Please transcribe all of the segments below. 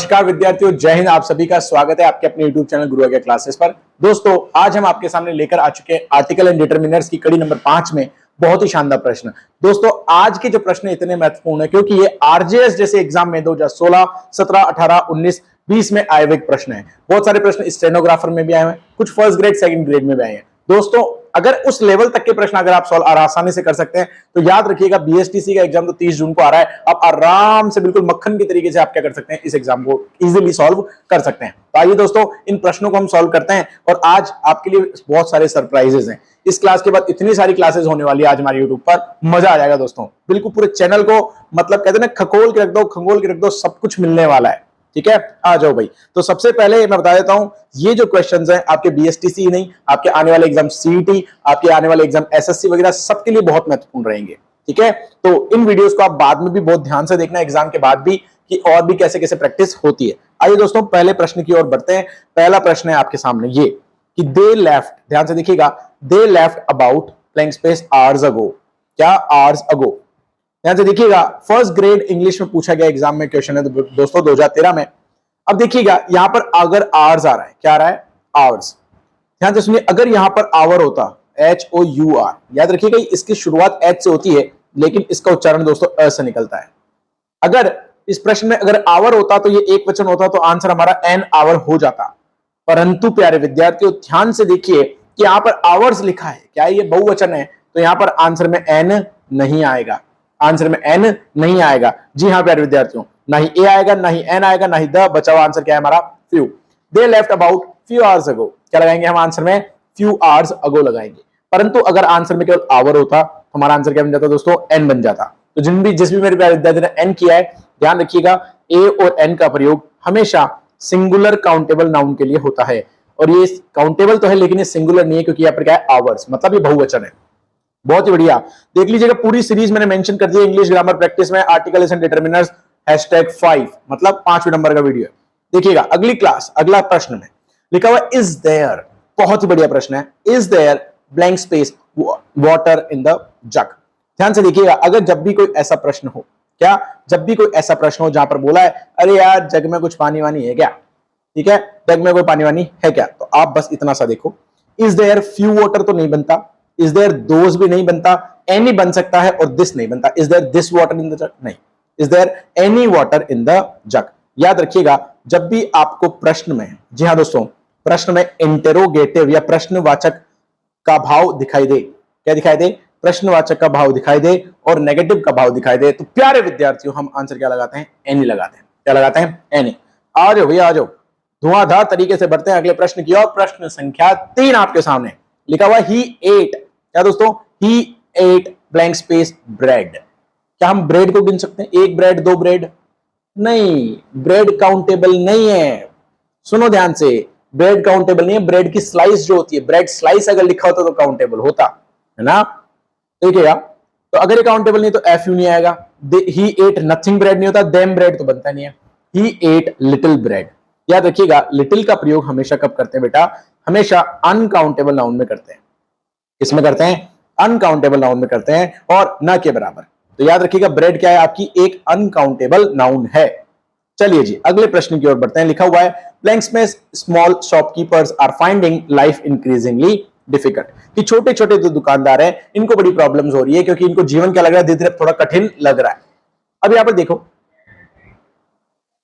नमस्कार विद्यार्थियों, जय हिंद। आप सभी का स्वागत है आपके अपने YouTube चैनल गुरु आज्ञा क्लासेस पर। दोस्तों, आज हम आपके सामने लेकर आ चुके हैं आर्टिकल एंड डिटरमिनर्स की कड़ी नंबर 5 में बहुत ही शानदार प्रश्न। दोस्तों, आज के जो प्रश्न इतने महत्वपूर्ण है क्योंकि ये आरजेएस जैसे एग्जाम में 2016, 17, 18, 19, 20 में आए हुए प्रश्न है। बहुत सारे प्रश्न स्टेनोग्राफर में भी आए हैं, कुछ फर्स्ट ग्रेड सेकंड ग्रेड में भी आए हैं। दोस्तों, अगर उस लेवल तक के प्रश्न अगर आप सॉल्व आसानी से कर सकते हैं तो याद रखिएगा बीएसटीसी का एग्जाम तो 30 जून को आ रहा है। आप आराम से बिल्कुल मक्खन के तरीके से आप क्या कर सकते हैं, इस एग्जाम को इजीली सॉल्व कर सकते हैं। तो आइए दोस्तों, इन प्रश्नों को हम सॉल्व करते हैं और आज आपके लिए बहुत सारे सरप्राइजेस हैं। इस क्लास के बाद इतनी सारी क्लासेस होने वाली है आज हमारे यूट्यूब पर, मजा आ जाएगा दोस्तों। बिल्कुल पूरे चैनल को मतलब कहते हैं ना, खंगोल के रख दो, सब कुछ मिलने वाला है। ठीक है, आ जाओ भाई। तो सबसे पहले मैं बता देता हूं, ये जो क्वेश्चंस हैं आपके बीएसटीसी नहीं, आपके आने वाले एग्जाम सीईटी, आपके आने वाले एग्जाम एसएससी वगैरह सबके लिए बहुत महत्वपूर्ण रहेंगे। ठीक है, तो इन वीडियोस को आप बाद में भी बहुत ध्यान से देखना एग्जाम के बाद भी, कि और भी कैसे कैसे प्रैक्टिस होती है। आइए दोस्तों, पहले प्रश्न की ओर बढ़ते हैं। पहला प्रश्न है आपके सामने ये कि दे लेफ्ट, ध्यान से देखिएगा, they left about blank space hours ago. क्या आवर्स अगो? ध्यान से देखिएगा, फर्स्ट ग्रेड इंग्लिश में पूछा गया एग्जाम में क्वेश्चन है दोस्तों 2013 में। अब देखिएगा यहां पर अगर आवर्स आ रहा है, क्या आ रहा है? आवर्स। ध्यान से सुनिए, अगर यहां पर आवर होता HOUR, याद रखिएगा इसकी शुरुआत H से होती है लेकिन इसका उच्चारण दोस्तों अ से निकलता है। अगर इस प्रश्न में अगर आवर होता तो ये एक वचन होता तो आंसर हमारा एन आवर हो जाता। परंतु प्यारे विद्यार्थियों, ध्यान से देखिए कि यहां पर आवर्स लिखा है, क्या ये बहुवचन है? तो यहां पर आंसर में एन नहीं आएगा, आंसर में एन नहीं आएगा। जी हाँ प्यारे विद्यार्थियों, ना ही ए आएगा, ना ही एन आएगा, ना ही द। बचा हुआ आंसर क्या है हमारा? Few. They left about few hours ago. क्या लगाएंगे हम आंसर में? फ्यू आवर्स अगो लगाएंगे। परंतु अगर आंसर में केवल आवर होता तो हमारा आंसर क्या बन जाता दोस्तों? एन बन जाता। तो जिस भी मेरे प्यारे विद्यार्थी ने एन किया है, ध्यान रखिएगा ए और एन का प्रयोग हमेशा सिंगुलर काउंटेबल नाउन के लिए होता है। और ये काउंटेबल तो है लेकिन ये सिंगुलर नहीं है, क्योंकि यहाँ पर क्या है? आवर्स, मतलब ये बहुवचन है। बहुत ही बढ़िया। देख लीजिएगा, पूरी सीरीज मैंने मेंशन कर दिया इंग्लिश ग्रामर प्रैक्टिस में, आर्टिकल्स एंड डिटरमिनर्स #5, मतलब 5वें नंबर का वीडियो है। देखिएगा अगली क्लास, अगला प्रश्न में लिखा हुआ इज देयर, बहुत ही बढ़िया प्रश्न है, is there blank space water in the jug. ध्यान से देखिएगा, अगर जब भी कोई ऐसा प्रश्न हो, क्या जब भी कोई ऐसा प्रश्न हो जहां पर बोला है अरे यार जग में कुछ पानी वानी है क्या, ठीक है, जग में कोई पानी वानी है क्या, तो आप बस इतना सा देखो, इज देयर फ्यू वाटर तो नहीं बनता, इज देयर दोज भी नहीं बनता, एनी बन सकता है और दिस नहीं बनता। Is there this water in the jug? नहीं। Is there any water in the jug? याद रखिएगा, जब भी आपको प्रश्न में, जी हाँ दोस्तों, प्रश्न में इंटेरोगेटिव या प्रश्नवाचक का भाव दिखाई दे, क्या दिखाई दे? प्रश्नवाचक का भाव दिखाई दे और नेगेटिव का भाव दिखाई दे, तो प्यारे विद्यार्थियों हम आंसर क्या लगाते हैं? एनी लगाते हैं। क्या लगाते हैं? एनी। आ जाओ भैया, आ जाओ, धुआंधार तरीके से बढ़ते हैं अगले प्रश्न की ओर। प्रश्न संख्या 3 आपके सामने लिखा हुआ ही एट, क्या दोस्तों? ही एट ब्लैंक स्पेस ब्रेड। क्या हम ब्रेड को गिन सकते हैं? एक ब्रेड, दो ब्रेड? नहीं, ब्रेड काउंटेबल नहीं है। सुनो ध्यान से, ब्रेड काउंटेबल नहीं है। ब्रेड की स्लाइस जो होती है, ब्रेड स्लाइस अगर लिखा होता तो काउंटेबल होता है ना। देखिएगा, तो अगर ये काउंटेबल नहीं तो एफ यू नहीं आएगा। ही एट नथिंग ब्रेड नहीं होता, देम ब्रेड तो बनता नहीं है। ही एट लिटिल ब्रेड। याद रखिएगा, लिटिल का प्रयोग हमेशा कब करते हैं बेटा? हमेशा अनकाउंटेबल नाउन में करते हैं। किसमें करते हैं? अनकाउंटेबल नाउन में करते हैं, और न के बराबर। तो याद रखिएगा, ब्रेड क्या है? आपकी एक अनकाउंटेबल नाउन है। चलिए जी, अगले प्रश्न की ओर बढ़ते हैं। लिखा हुआ है blank space small shopkeepers are finding life increasingly difficult. कि छोटे छोटे जो दुकानदार हैं इनको बड़ी प्रॉब्लम्स हो रही है, क्योंकि इनको जीवन क्या लग रहा है? धीरे धीरे थोड़ा कठिन लग रहा है। अब यहां पर देखो,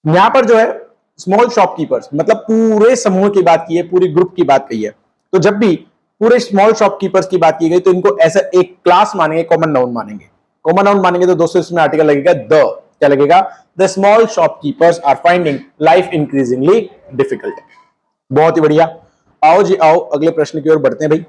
यहां पर जो है स्मॉल शॉपकीपर्स, मतलब पूरे समूह की बात की है, पूरी ग्रुप की बात कही है। तो जब भी पूरे स्मॉल शॉपकीपर्स की बात की गई तो इनको ऐसा एक क्लास मानेंगे, कॉमन नाउन मानेंगे। कॉमन नाउन मानेंगे तो दोस्तों इसमें आर्टिकल लगेगा द। क्या लगेगा? The small shopkeepers are finding life increasingly difficult. बहुत ही बढ़िया। आओ जी आओ, अगले प्रश्न की ओर बढ़ते हैं भाई।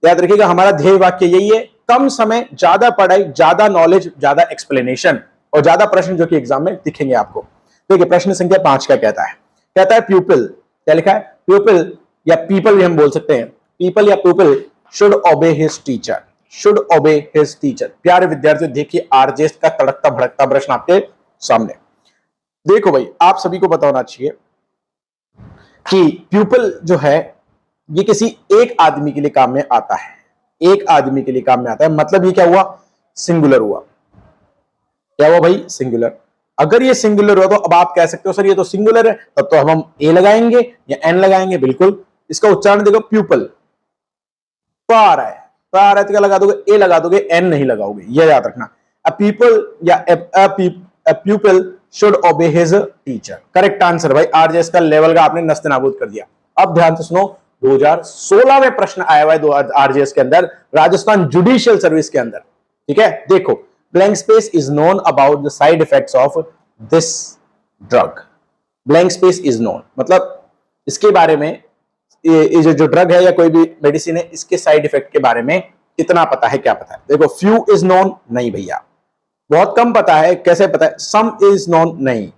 याद रखिएगा, हमारा ध्येय वाक्य यही है, कम समय, ज्यादा पढ़ाई, ज्यादा नॉलेज, ज्यादा एक्सप्लेनेशन और ज्यादा प्रश्न जो कि एग्जाम में दिखेंगे आपको। देखिए प्रश्न संख्या 5 क्या कहता है? कहता है प्यूपिल, क्या लिखा है? प्यूपिल या पीपल भी हम बोल सकते हैं, पीपल या प्यूपिल should obey his teacher, should obey his teacher. प्यारे विद्यार्थियों देखिए, आरजेएस का तड़कता भड़कता प्रश्न आपके सामने। देखो भाई, आप सभी को पता होना चाहिए कि प्यूपिल जो है ये किसी एक आदमी के लिए काम में आता है, एक आदमी के लिए काम में आता है। मतलब ये क्या हुआ? सिंगुलर हुआ। क्या हुआ भाई? सिंगुलर। अगर ये सिंगुलर हो तो अब आप कह सकते हो सर ये तो सिंगुलर है, तब तो हम ए लगाएंगे या एन लगाएंगे। बिल्कुल, इसका उच्चारण देखो प्यूपल, प आ रहा है, प आ रहा है तो क्या लगा दोगे, ए लगा दोगे, एन नहीं लगाओगे, ये याद रखना। अ पीपल या a pupil should obey his teacher. Correct answer भाई, आरजेएस का लेवल का आपने नस्ते नाबूद कर दिया। अब ध्यान से सुनो, 2016 में प्रश्न आया हुआ है आरजेएस के अंदर, राजस्थान जुडिशियल सर्विस के अंदर। ठीक है, देखो, blank space is known about the side effects of this drug. Blank space is known मतलब इसके बारे में, ये जो ड्रग है या कोई भी मेडिसिन है, इसके साइड इफेक्ट के बारे में कितना पता है, क्या पता है। देखो, फ्यू इज नोन, नहीं भैया, बहुत कम पता है। कैसे पता है, सम इज नोन, नहीं।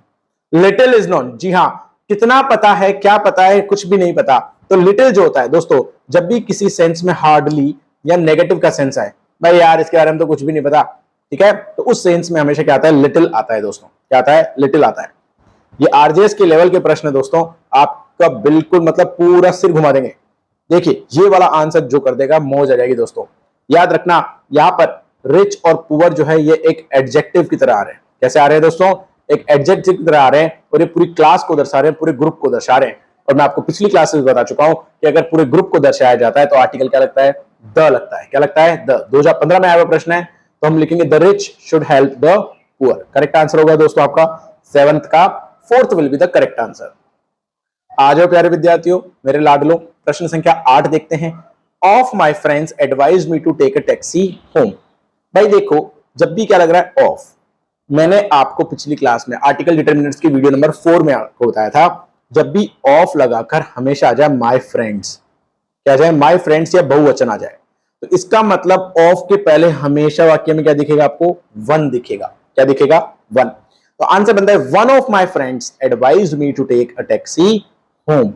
लिटिल इज नोन, जी हां, कितना पता है, क्या पता है, कुछ भी नहीं पता। तो लिटिल जो होता है दोस्तों, जब भी किसी सेंस में हार्डली या नेगेटिव का सेंस है, भाई यार इसके बारे में तो कुछ भी नहीं पता, ठीक है, तो उस सेंस में हमेशा क्या आता है, लिटिल आता है दोस्तों। क्या आता है, लिटिल आता है। ये आरजेएस के लेवल के प्रश्न दोस्तों, आपका बिल्कुल मतलब पूरा सिर घुमा देंगे। देखिए, ये वाला आंसर जो कर देगा, मौज आ जाएगी दोस्तों। याद रखना, यहां पर रिच और पुअर जो है ये एक एडजेक्टिव की तरह आ रहे हैं। कैसे आ रहे हैं दोस्तों, एक एडजेक्टिव की तरह आ रहे हैं, और ये पूरी क्लास को दर्शा रहे हैं, पूरे ग्रुप को दर्शा रहे हैं। और मैं आपको पिछली क्लास में बता चुका हूं कि अगर पूरे ग्रुप को दर्शाया जाता है तो आर्टिकल क्या लगता है, द लगता है। क्या लगता है, द। 2015 में आया हुआ प्रश्न है, तो हम लिखेंगे the rich should help the poor. Correct answer होगा दोस्तों आपका 7th का 4th will be the correct answer. आ जाओ प्यारे विद्यार्थियों, मेरे लाडलो, प्रश्न संख्या 8 देखते हैं। Of my friends advise me to take a taxi home. भाई देखो, जब भी क्या लग रहा है, ऑफ, मैंने आपको पिछली क्लास में आर्टिकल डिटर्मिनेंट्स की वीडियो नंबर 4 में आपको बताया था, जब भी ऑफ लगाकर हमेशा आ जाए माय फ्रेंड्स, क्या आ जाए, माय फ्रेंड्स या बहुवचन आ जाए, तो इसका मतलब ऑफ के पहले हमेशा वाक्य में क्या दिखेगा आपको, वन दिखेगा। क्या दिखेगा, वन। तो आंसर बनता है one of my friends advised me to take a taxi home.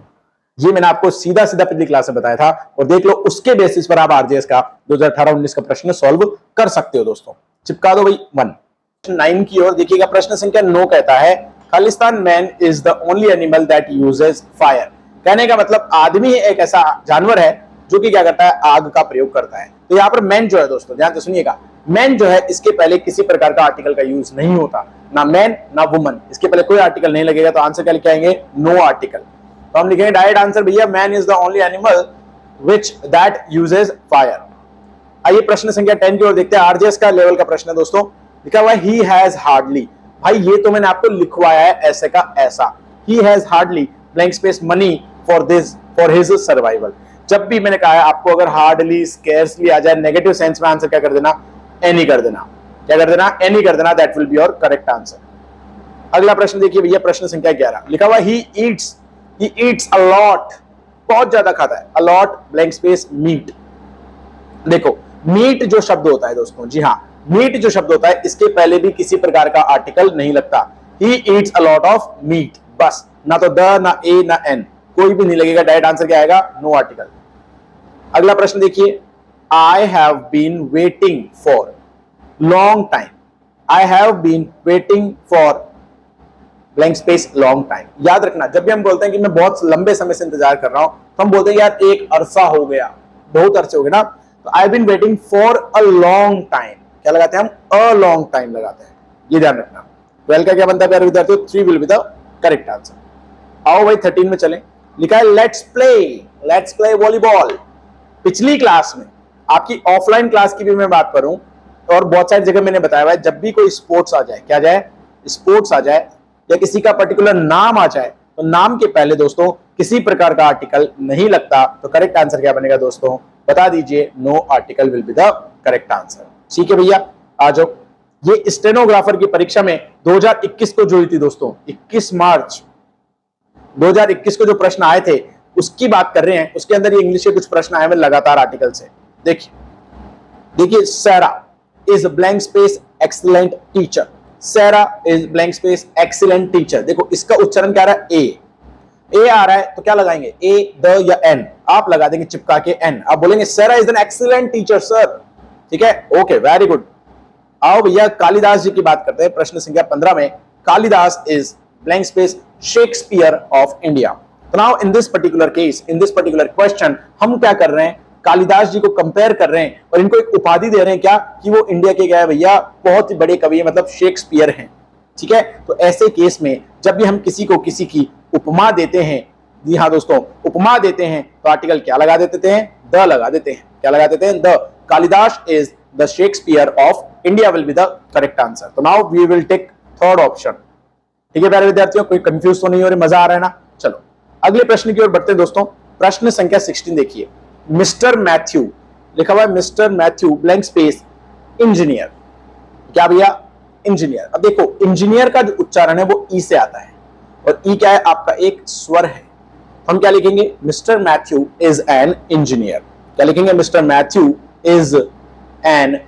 ये मैंने आपको सीधा सीधा पिछली क्लास में बताया था, और देख लो उसके बेसिस पर आप आरजेएस का 2018-19 का प्रश्न सॉल्व कर सकते हो दोस्तों। चिपका दो भाई 1। 9 की ओर देखिएगा, प्रश्न संख्या 9 कहता है, Khalistan man is the only animal that uses fire. कहने का मतलब आदमी एक ऐसा जानवर है जो कि क्या करता है, आग का प्रयोग करता है। तो यहाँ पर मैन जो है दोस्तों, ध्यान से सुनिएगा, मैन जो है इसके पहले किसी प्रकार का आर्टिकल का यूज नहीं होता, ना मैन ना वुमन, इसके पहले कोई आर्टिकल नहीं लगेगा। तो आंसर क्या लिखे आएंगे, नो आर्टिकल। तो हम लिखेंगे डायरेक्ट आंसर भैया, man is the only animal which that uses fire. आइए प्रश्न संख्या 10 की ओर देखते हैं, आरजेएस का लेवल का प्रश्न है दोस्तों। लिखा हुआ है ही हैज हार्डली। भाई ये तो मैंने आपको लिखवाया है ऐसे का ऐसा, he has hardly blank space money for this for his survival. जब भी मैंने कहा है आपको, अगर हार्डली स्केर्सली आ जाए नेगेटिव सेंस में, आंसर क्या कर देना, एनी कर देना। क्या कर देना, एनी कर देना, that will be your correct answer. अगला प्रश्न देखिए भैया, प्रश्न संख्या 11। लिखा हुआ ही ईट्स अ लॉट, बहुत ज्यादा खाता है, a lot blank space meat. देखो, मीट जो शब्द होता है दोस्तों, जी हाँ, मीट जो शब्द होता है इसके पहले भी किसी प्रकार का आर्टिकल नहीं लगता। He eats a lot of meat, बस, ना तो द, ना ए, ना एन, कोई भी नहीं लगेगा। डायरेक्ट आंसर क्या आएगा, नो आर्टिकल। अगला प्रश्न देखिए, I have been waiting for long time. I have been waiting for blank space long time. याद रखना, जब भी हम बोलते हैं कि मैं बहुत लंबे समय से इंतजार कर रहा हूं, तो हम बोलते हैं यार एक अरसा हो गया, बहुत अरसे हो गए ना। तो I been waiting for a long time, क्या लगाते हैं हम, अ लॉन्ग टाइम लगाते हैं, ये ध्यान रखना। 12 का क्या बनता है प्यारे विद्यार्थियों, 3 will be the correct answer. आओ भाई 13 में चलें। लिखा है लेट्स प्ले वॉलीबॉल। पिछली क्लास में आपकी ऑफलाइन क्लास की भी मैं बात करूं, और बहुत सारी जगह मैंने बताया हुआ है, जब भी कोई स्पोर्ट्स आ जाए, क्या जाए, स्पोर्ट्स आ जाए, या किसी का पर्टिकुलर नाम आ जाए, तो नाम के पहले दोस्तों किसी प्रकार का आर्टिकल नहीं लगता। तो करेक्ट आंसर क्या बनेगा दोस्तों, बता दीजिए, no article will be the correct answer. ठीक है भैया, आ जाओ। ये स्टेनोग्राफर की परीक्षा में 2021 को जो हुई थी दोस्तों, 21 मार्च 2021 को जो प्रश्न आए थे उसकी बात कर रहे हैं। उसके अंदर ये इंग्लिश के कुछ प्रश्न आए हैं लगातार आर्टिकल से। देखिए, Sara is blank space excellent teacher. Sara is blank space excellent teacher. देखो इसका उच्चारण क्या आ रहा है, ए आ रहा है, तो क्या लगाएंगे, ए, द या एन, आप लगा देंगे चिपका के एन। आप बोलेंगे सारा is an excellent teacher sir. ठीक है, ओके, वेरी गुड। आओ भैया कालिदास जी की बात करते हैं। प्रश्न संख्या 15 में, Kalidas is blank space Shakespeare of India. तो now in this particular case, in this particular question, हम क्या कर रहे हैं, कालिदास जी को कंपेयर कर रहे हैं और इनको एक उपाधि दे रहे हैं, क्या, कि वो इंडिया के क्या है भैया, बहुत ही बड़े कवि है, मतलब शेक्सपियर हैं। ठीक है, तो ऐसे केस में जब भी हम किसी को किसी की उपमा देते हैं, जी हाँ दोस्तों, उपमा देते हैं, तो आर्टिकल क्या लगा देते हैं? द लगा देते हैं। क्या लगा देते हैं? The. Kalidas is the Shakespeare of India will be the correct answer. तो now we will take third option. ठीक है प्यारे विद्यार्थियों, कोई कंफ्यूज तो नहीं हो रही, मजा आ रहा है ना? चलो अगले प्रश्न की ओर बढ़ते हैं दोस्तों। प्रश्न संख्या 16 देखिए। मिस्टर मैथ्यू लिखा हुआ है, mister Matthew blank space engineer. क्या भैया? इंजीनियर। अब देखो इंजीनियर का जो उच्चारण है वो ई से आता है, और ई क्या है? आपका एक स्वर है। हम क्या लिखेंगे? Mister Matthew is an engineer. क्या लिखेंगे? Mister Matthew is an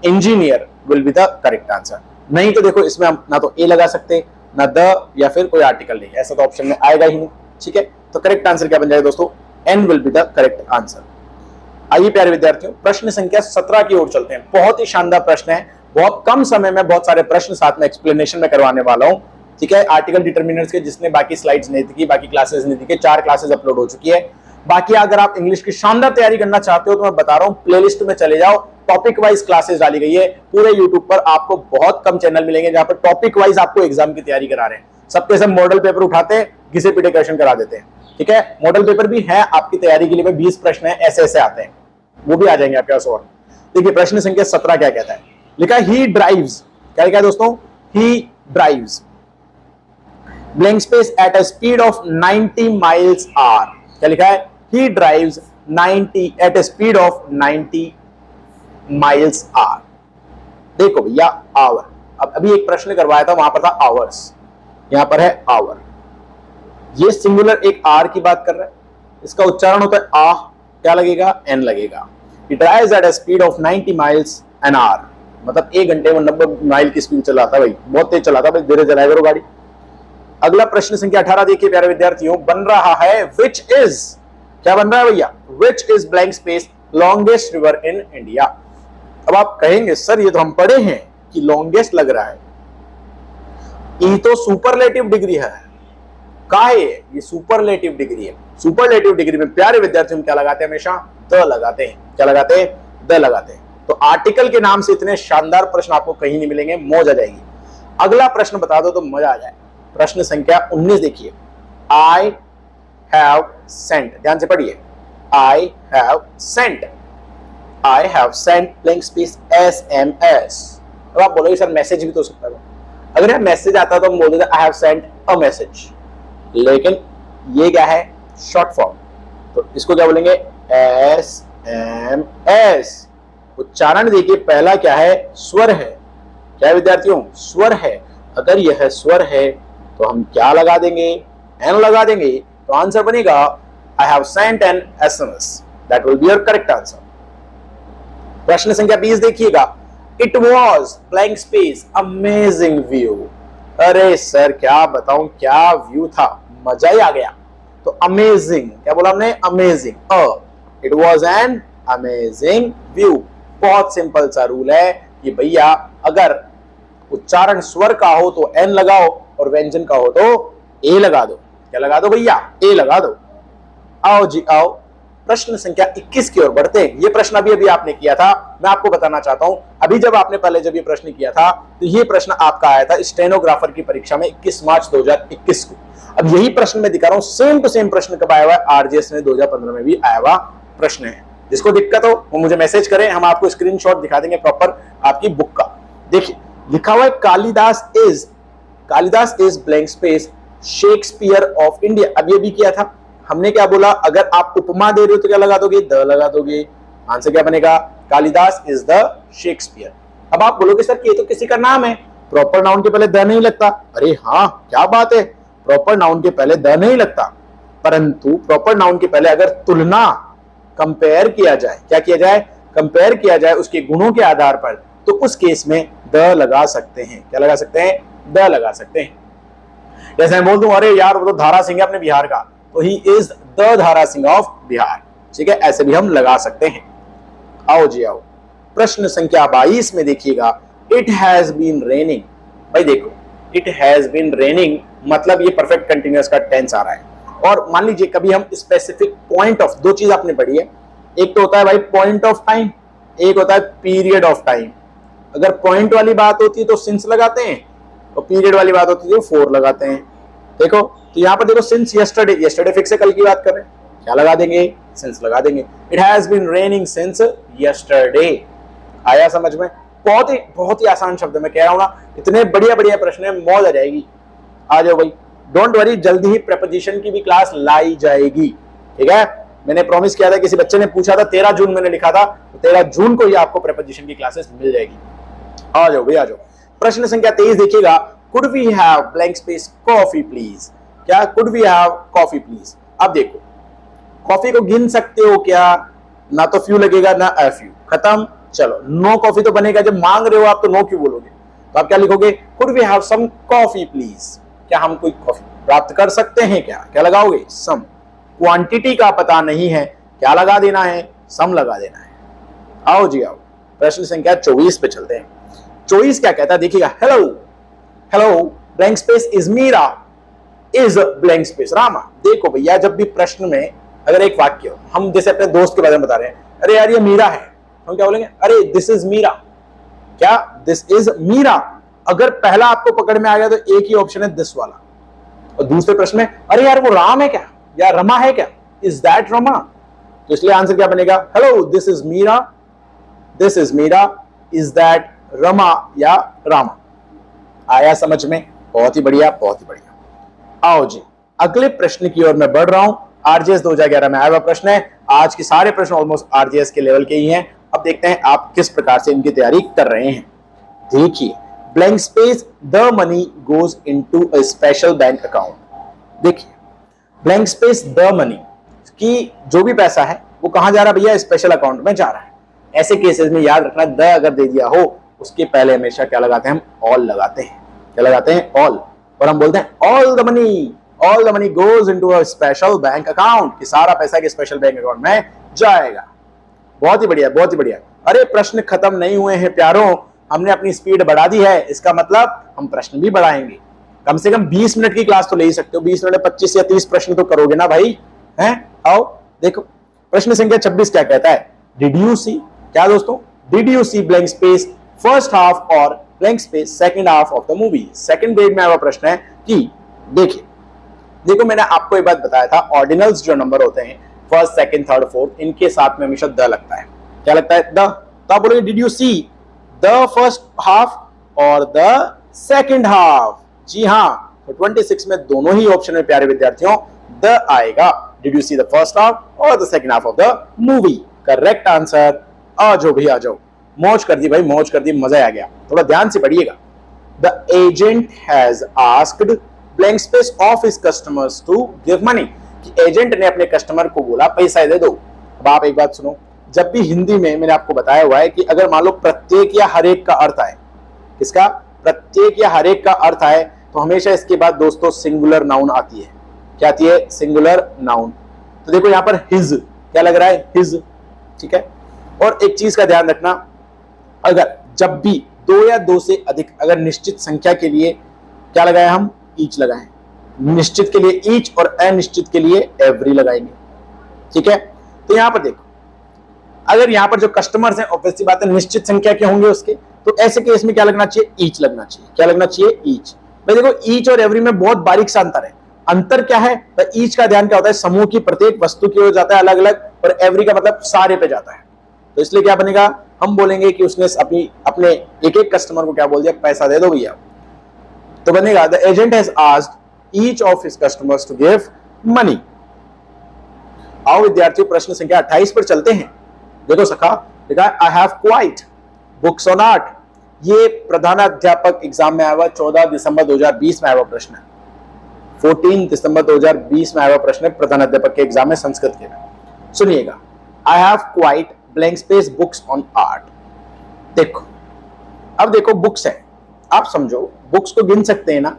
engineer will be the correct answer. नहीं तो देखो इसमें हम ना तो ए लगा सकते, ना द, या फिर कोई आर्टिकल नहीं, ऐसा तो ऑप्शन में आएगा ही नहीं। ठीक है, तो करेक्ट आंसर क्या बन जाएगा दोस्तों? An will be the correct answer. आइए प्यारे विद्यार्थियों, प्रश्न संख्या 17 की ओर चलते हैं। बहुत ही शानदार प्रश्न है, बहुत कम समय में बहुत सारे प्रश्न साथ में एक्सप्लेनेशन में करवाने वाला हूं। ठीक है, आर्टिकल डिटरमिनर्स के जिसने बाकी स्लाइड्स नहीं देखी, बाकी क्लासेस नहीं देखी, 4 क्लासेस अपलोड हो चुकी है। बाकी अगर आप इंग्लिश की शानदार तैयारी करना चाहते हो तो मैं बता रहा हूं, प्लेलिस्ट में चले जाओ, टॉपिक वाइज क्लासेस डाली गई है। पूरे यूट्यूब पर आपको बहुत कम चैनल मिलेंगे जहां पर टॉपिक वाइज आपको एग्जाम की तैयारी करा रहे हैं। सबके सब मॉडल पेपर उठाते हैं, घिसे पिटे क्वेश्चन करा देते हैं। ठीक है, मॉडल पेपर भी है आपकी तैयारी के लिए, 20 प्रश्न है, ऐसे ऐसे आते हैं, वो भी आ जाएंगे आपके पास। और देखिए प्रश्न संख्या 17 क्या कहता है, लिखा ही ड्राइव्स। क्या लिखा है दोस्तों? He drives blank space at a speed of 90 miles hour. क्या लिखा है? He drives 90 at a speed of 90 miles hour. देखो भैया आवर, अब अभी एक प्रश्न करवाया था, वहां पर था आवर्स, यहां पर है आवर। ये सिंगुलर एक आर की बात कर रहा है, इसका उच्चारण होता है आ, क्या लगेगा? एन लगेगा। He drives at a speed of 90 miles an hour, मतलब 1 घंटे में 90 माइल की स्पीड चलाता है भाई, बहुत तेज चलाता है भाई, धीरे चलाया करो गाड़ी। अगला प्रश्न संख्या 18 देखिए प्यारे विद्यार्थियों, बन रहा है which is, क्या बन रहा है भैया? which is blank space longest river in India। अब आप कहेंगे सर ये तो हम पढ़े हैं कि लॉन्गेस्ट लग रहा है, ये तो सुपरलेटिव डिग्री है। काहे? ये सुपरलेटिव डिग्री है। सुपरलेटिव डिग्री में प्यारे विद्यार्थियों क्या लगाते हैं? हमेशा द लगाते हैं। क्या लगाते हैं? द लगाते हैं। तो आर्टिकल के नाम से इतने शानदार प्रश्न आपको कहीं नहीं मिलेंगे, मौज आ जाएगी। अगला प्रश्न बता दो तो मजा आ जाए। प्रश्न संख्या 19 देखिए। आई हैव सेंट, ध्यान से पढ़िए, आई have Saint, I have Saint blank space SMS। अब आप बोलोगे सर मैसेज भी तो हो सकता है। अगर यह मैसेज आता तो हम बोल देते आई हैव सेंट अ मैसेज, लेकिन ये क्या है? शॉर्ट फॉर्म, तो इसको क्या बोलेंगे? SMS। उच्चारण देखिए, पहला क्या है? स्वर है। क्या विद्यार्थियों? स्वर है। अगर यह स्वर है तो हम क्या लगा देंगे? एन लगा देंगे, तो आंसर बनेगा I have sent an SMS। That will be your correct answer. प्रश्न संख्या 20 देखिएगा। It was blank space amazing view. अरे सर क्या बताऊं, क्या व्यू था, मजा ही आ गया। तो अमेजिंग, क्या बोला हमने? Amazing. It was an amazing view. बहुत सिंपल सा रूल है कि भैया अगर उच्चारण स्वर का हो तो एन लगाओ, और व्यंजन का हो तो ए लगा दो। क्या लगा दो भैया? ए लगा दो। आओ जी आओ, प्रश्न संख्या 21 की ओर बढ़ते हैं। ये प्रश्न अभी आपने किया था, मैं आपको बताना चाहता हूं, अभी जब आपने पहले जब ये प्रश्न किया था तो ये प्रश्न आपका आया था स्टेनोग्राफर की परीक्षा में 21 मार्च 2021 को। अब यही प्रश्न मैं दिखा रहा हूं, सेम टू सेम प्रश्न कब आया हुआ है? आरजीएस में 2015 में भी आया हुआ प्रश्न है। जिसको दिक्कत हो वो मुझे मैसेज करें, हम आपको स्क्रीनशॉट दिखा देंगे प्रॉपर आपकी बुक का। देखिए लिखा हुआ है Kalidas is blank space Shakespeare of India. अब ये भी किया था हमने, क्या बोला? अगर आप उपमा दे रहे हो तो क्या लगा दोगे? द लगा दोगे। आंसर क्या बनेगा? Kalidas is the Shakespeare. अब आप बोलोगे सर कि ये तो किसी का नाम है, प्रॉपर नाउन के पहले द नहीं लगता। अरे हाँ क्या बात है, प्रॉपर नाउन के पहले द नहीं लगता, परंतु प्रॉपर नाउन के पहले अगर तुलना, कंपेयर किया जाए, क्या किया जाए? कंपेयर किया जाए उसके गुणों के आधार पर, तो उस केस में द लगा सकते हैं। क्या लगा सकते हैं? द लगा सकते हैं। जैसे मैं बोल दूं अरे यार वो तो धारा सिंह है अपने बिहार का, तो ही इज द धारा सिंह ऑफ बिहार। ठीक है, ऐसे भी हम लगा सकते हैं। आओ जी आओ, प्रश्न संख्या 22 में देखिएगा। It has been raining. भाई देखो, इट हैज बीन रेनिंग मतलब ये परफेक्ट कंटिन्यूअस का टेंस आ रहा है। और मान लीजिए कभी हम स्पेसिफिक पॉइंट ऑफ, दो चीज आपने पढ़ी है, एक तो होता है भाई पॉइंट ऑफ टाइम, एक होता है पीरियड ऑफ टाइम। अगर पॉइंट वाली बात होती है तो सिंस लगाते हैं, और पीरियड वाली बात होती है 4 लगाते हैं। देखो तो यहाँ पर देखो सिंस यस्टरडे, यस्टरडे फिक्स है, कल की बात कर रहे हैं, क्या लगा देंगे, सिंस लगा देंगे। It has been raining since yesterday. आया समझ में? बहुत ही आसान शब्द में कह रहा हूं ना, इतने बढ़िया बढ़िया प्रश्न है, मौज आ जाएगी। आ जाओ भाई, डोंट वरी, जल्दी ही प्रेपोजिशन की भी क्लास लाई जाएगी, ठीक है। मैंने प्रॉमिस किया था, किसी बच्चे ने पूछा था 13 जून मैंने लिखा था, तो 13 जून को ही आपको प्रेपोजिशन की क्लासेस मिल जाएगी। आ जाओ भाई, आ जाओ। प्रश्न संख्या 23 देखिएगा, could we have blank space coffee please. क्या? Could we have coffee please. अब देखो, कॉफी को गिन सकते हो क्या? ना तो फ्यू लगेगा ना एफ यू, खत्म। चलो, नो कॉफी तो बनेगा, जब मांग रहे हो आप तो नो क्यों बोलोगे, तो आप क्या लिखोगे? Could we have some coffee please. क्या हम कोई कॉफी प्राप्त कर सकते हैं क्या? क्या लगाओगे? सम। क्वांटिटी का पता नहीं है, क्या लगा देना है? सम लगा देना है। आओ जी आओ, प्रश्न संख्या 24 पे चलते हैं। 24 क्या कहता है देखिएगा, hello hello blank space is Meera is blank space Rama. देखो भैया, जब भी प्रश्न में अगर एक वाक्य हो, हम जैसे अपने दोस्त के बारे में बता रहे हैं, अरे यार ये मीरा है, हम क्या बोलेंगे? अरे दिस इज मीरा। क्या? This is Meera. अगर पहला आपको पकड़ में आ गया तो एक ही ऑप्शन है दिस वाला, और दूसरे प्रश्न में अरे यार वो राम है क्या या रमा है क्या, इज दैट रमा। तो इसलिए आंसर क्या बनेगा? Hello this is Meera, this is Meera, is that Rama या रामा। आया समझ में? बहुत ही बढ़िया, बहुत ही बढ़िया। आओ जी, अगले प्रश्न की ओर मैं बढ़ रहा हूं। आरजीएस 2011 में आया हुआ प्रश्न है। आज के सारे प्रश्न ऑलमोस्ट आरजीएस के लेवल के ही हैं। अब देखते हैं आप किस प्रकार से इनकी तैयारी कर रहे हैं। देखिए, blank space the money goes into a special bank account. देखिए, ब्लैंक स्पेस द मनी की जो भी पैसा है वो कहां जा रहा है भैया? स्पेशल अकाउंट में जा रहा है। ऐसे केसेस में याद रखना, द अगर दे दिया हो उसके पहले हमेशा क्या लगाते हैं? हम ऑल लगाते हैं। क्या लगाते हैं? ऑल। और हम बोलते हैं all the money goes into a special bank account, कि सारा पैसा के स्पेशल बैंक अकाउंट में जाएगा। बहुत ही बढ़िया, बहुत ही बढ़िया। अरे प्रश्न खत्म नहीं हुए हैं प्यारों, हमने अपनी स्पीड बढ़ा दी है, इसका मतलब हम प्रश्न भी बढ़ाएंगे। कम से कम 20 मिनट की क्लास तो ले ही सकते हो, 20 मिनट में 25 या 30 प्रश्न तो करोगे ना भाई, हैं? आओ देखो, प्रश्न संख्या 26 क्या कहता है? Did you see. क्या दोस्तों? Did you see blank space first half और blank space second half of the movie. Second grade में आया प्रश्न है कि देखिए, देखो मैंने आपको एक बात बताया था, ऑर्डिनल्स जो नंबर होते हैं फर्स्ट, सेकंड, थर्ड, फोर्थ, इनके साथ में हमेशा द लगता है। क्या लगता है? द। तो आप बोलोगे did you see the first half और द सेकंड हाफ। जी हाँ, तो 26 में दोनों ही ऑप्शन में प्यारे विद्यार्थियों द आएगा। Did you see the first half और the second half of the movie. Correct answer. आ जाओ भाई, आ जाओ। मौज कर दी भाई, मौज कर दी, मजा आ गया। थोड़ा ध्यान से पढ़िएगा। The agent has asked blank space of his customers to give money. कि एजेंट ने अपने कस्टमर को बोला पैसा दे दो। अब आप एक बात सुनो, जब भी हिंदी में मैंने आपको बताया हुआ है कि अगर मान लो प्रत्येक या हर एक का अर्थ आए, किसका? प्रत्येक या हर एक का अर्थ आए, तो हमेशा इसके बाद दोस्तों सिंगुलर नाउन आती है। क्या आती है? Singular noun. तो देखो यहां पर हिज, क्या लग रहा है? हिज, ठीक है। और एक चीज का ध्यान रखना, अगर जब भी 2 या 2 से अधिक अगर निश्चित संख्या के लिए क्या लगाए? हम ईच लगाएं। निश्चित के लिए ईच और अनिश्चित के लिए एवरी लगाएंगे, ठीक है। तो यहां पर देखो, अगर यहां पर जो कस्टमर्स हैं ऑब्वियसली बात है निश्चित संख्या के होंगे उसके, तो ऐसे केस में क्या लगना चाहिए? ईच लगना चाहिए। क्या लगना चाहिए? ईच। भाई देखो, ईच और एवरी में बहुत बारीक सा अंतर है। अंतर क्या है? तो ईच का ध्यान क्या होता है? समूह की प्रत्येक वस्तु की ओर जाता है अलग अलग, और एवरी का मतलब सारे पे जाता है। तो इसलिए क्या बनेगा? हम बोलेंगे कि उसने अपने एक एक कस्टमर को क्या बोल दिया? पैसा दे दो भैया। तो बनेगा the agent has asked each of his customers to give money. आओ विद्यार्थियों, प्रश्न संख्या 28 पर चलते हैं। देखो सखा, लिखा I have quite books on art. ये प्रधानाध्यापक एग्जाम में आया हुआ 14 दिसंबर 2020 में आया हुआ प्रश्न है। 14 दिसंबर 2020 में आया हुआ प्रश्न है प्रधानाध्यापक के एग्जाम में संस्कृत के में। सुनिएगा, I have quite blank space books on art. देखो, अब देखो बुक्स है, आप समझो बुक्स को गिन सकते हैं ना?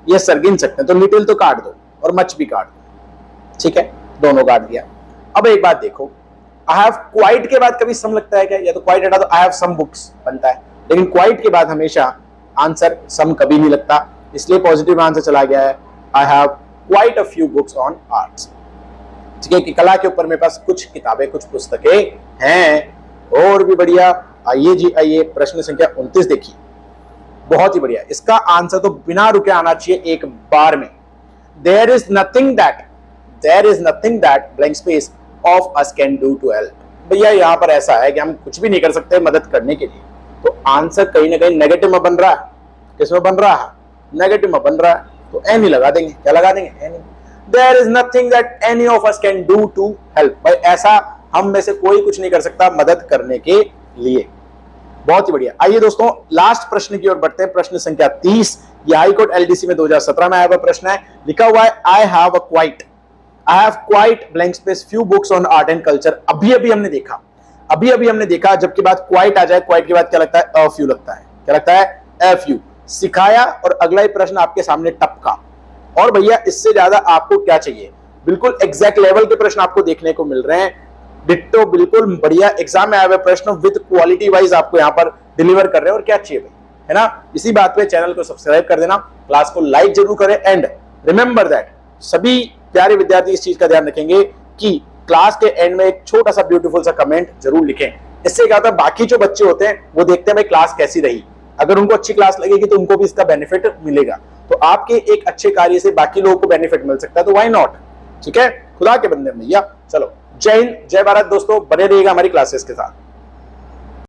यस सर गिन सकते हैं। तो लिटिल तो काट दो और मच भी काट दो, ठीक है, दोनों काट दिया। अब एक बात देखो, आई हैव क्वाइट के बाद कभी सम लगता है क्या? या तो क्वाइट हटा तो आई हैव सम बुक्स बनता है, लेकिन क्वाइट के बाद हमेशा आंसर सम कभी नहीं लगता, इसलिए पॉजिटिव आंसर चला गया है I have quite a few books on arts. ठीक है, कि कला के ऊपर मेरे पास कुछ किताबें, कुछ पुस्तकें हैं। और भी बढ़िया, आइए जी आइए, प्रश्न संख्या 29 देखिए। बहुत ही बढ़िया। इसका आंसर तो बिना रुके आना चाहिए एक बार में। There is nothing that blank space of us can do to help. भैया यहां पर ऐसा है कि हम कुछ भी नहीं कर सकते मदद करने के लिए, तो आंसर कहीं ना कहीं नेगेटिव में बन रहा है। किस में बन रहा है? नेगेटिव में बन रहा है, तो एनी लगा देंगे। क्या लगा देंगे? Any. There is nothing that any of us can do to help. भाई ऐसा हम में से कोई कुछ नहीं कर सकता मदद करने के लिए। बहुत ही बढ़िया। आइए दोस्तों लास्ट प्रश्न की ओर बढ़ते हैं। प्रश्न संख्या 30, ये हाईकोर्ट एलडीसी में 2017 में आया हुआ प्रश्न है। लिखा हुआ है I have quite blank space few books on art and culture. अभी अभी हमने देखा, जबकि बात क्वाइट आ जाए, क्वाइट के बाद क्या लगता है? अ फ्यू लगता है। क्या लगता है? A few. सिखाया और अगला ही प्रश्न आपके सामने टपका। और भैया इससे ज्यादा आपको क्या चाहिए? बिल्कुल एग्जैक्ट लेवल के प्रश्न आपको देखने को मिल रहे हैं। डिट्टो बिल्कुल बढ़िया एग्जाम में आए हुए प्रश्न विद क्वालिटी वाइज आपको यहां पर डिलीवर कर रहे हैं। और क्या चाहिए भाई, है ना? इसी बात पे चैनल को सब्सक्राइब कर देना, क्लास को लाइक जरूर करें एंड रिमेंबर दैट सभी प्यारे विद्यार्थी इस चीज का ध्यान रखेंगे कि क्लास के एंड में एक छोटा सा ब्यूटीफुल सा कमेंट जरूर लिखें। इससे क्या होता है, बाकी जो बच्चे होते हैं वो देखते हैं भाई क्लास कैसी रही। अगर उनको अच्छी क्लास लगेगी तो उनको भी इसका बेनिफिट मिलेगा। तो आपके एक अच्छे कार्य से बाकी लोगों को बेनिफिट मिल सकता है, तो व्हाई नॉट। ठीक है, खुदा के बंदे भैया। चलो जय हिंद, जय भारत दोस्तों, बने रहिएगा हमारी क्लासेस के साथ।